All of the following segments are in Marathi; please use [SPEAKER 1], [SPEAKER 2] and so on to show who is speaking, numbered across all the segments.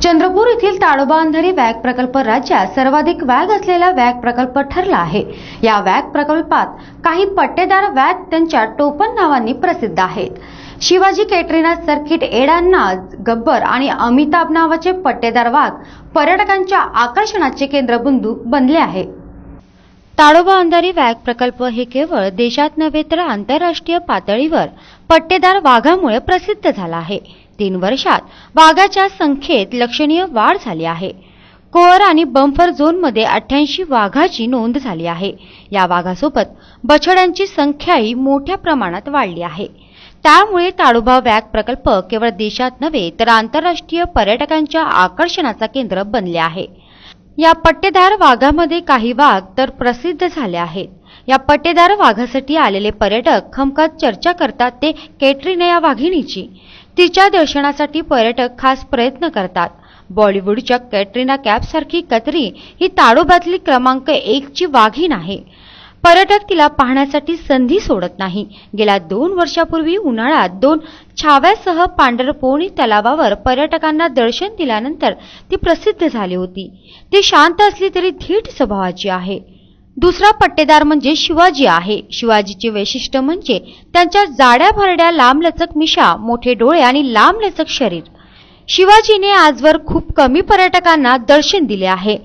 [SPEAKER 1] चंद्रपूर येथील ताडोबा अंधारी व्याघ्र प्रकल्प राज्यात सर्वाधिक व्याघ्र असलेला व्याघ्र प्रकल्प ठरला आहे। या व्याघ्र प्रकल्पात काही पट्टेदार व्याघ्र त्यांच्या टोपण नावांनी प्रसिद्ध आहेत। शिवाजी कॅटरीना सर्किट, एडान्ना, गब्बर आणि अमिताभ नावाचे पट्टेदार वाघ पर्यटकांच्या आकर्षणाचे केंद्रबिंदू बनले आहे। ताडोबा अंधारी व्याघ्र प्रकल्प हे केवळ देशात नव्हे तर आंतरराष्ट्रीय पातळीवर पट्टेदार वाघामुळे प्रसिद्ध झाला आहे। 3 वर्षात वाघाच्या संख्येत लक्षणीय वाढ झाली आहे। कोअर आणि बंफर झोनमध्ये 88 वाघाची नोंद झाली आहे। या वाघासोबत बछड्यांची संख्याही मोठ्या प्रमाणात वाढली आहे। त्यामुळे ताडोबा व्याघ्र प्रकल्प केवळ देशात नव्हे तर आंतरराष्ट्रीय पर्यटकांच्या आकर्षणाचा केंद्र बनले आहे। या पट्टेदार वाघामध्ये काही वाघ तर प्रसिद्ध झाले आहेत। या पट्टेदार वाघासाठी आलेले पर्यटक हमखास चर्चा करतात ते कॅटरीना या वाघिणीची। तिच्या दर्शनासाठी पर्यटक खास प्रयत्न करतात। बॉलिवूडच्या कॅटरीना कैफ सारखी कतरी ही ताडोबातली क्रमांक 1 ची वाघीण आहे। पर्यटक तिला पाहण्यासाठी संधी सोडत नाही। गेल्या 2 वर्षापूर्वी उन्हाळ्यात 2 छाव्यासह पांढरपोणी तलावावर पर्यटकांना दर्शन दिल्यानंतर ती प्रसिद्ध झाली होती। ती शांत असली तरी धीट स्वभावाची आहे। दुसरा पट्टेदार म्हणजे शिवाजी आहे। शिवाजीचे वैशिष्ट्य म्हणजे त्यांच्या जाड्या भरड्या लांबलचक मिशा, मोठे डोळे आणि लांबलचक शरीर। शिवाजीने आजवर खूप कमी पर्यटकांना दर्शन दिले आहे।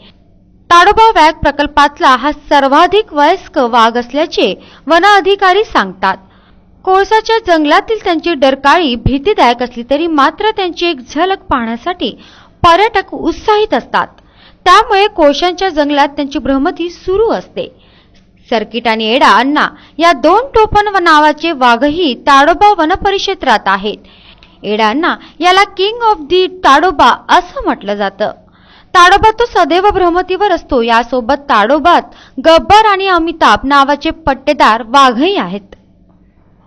[SPEAKER 1] ताडोबा व्याघ्र प्रकल्पातला हा सर्वाधिक वयस्क वाघ असल्याचे वन अधिकारी सांगतात। कोळसाच्या जंगलातील त्यांची डरकाळी भीतीदायक असली तरी मात्र त्यांची एक झलक पाहण्यासाठी पर्यटक उत्साहित असतात। त्यामुळे कोळशांच्या जंगलात त्यांची भ्रमंती सुरू असते। सर्किट आणि एडा अन्ना या 2 टोपण नावाचे वाघही ताडोबा वनपरिक्षेत्रात आहेत। एडा अन्ना याला किंग ऑफ दी ताडोबा असं म्हटलं जातं। ताडोबा तो सदैव भ्रमंतीवर असतो। यासोबत ताडोबात गब्बर आणि अमिताभ नावाचे पट्टेदार वाघही आहेत।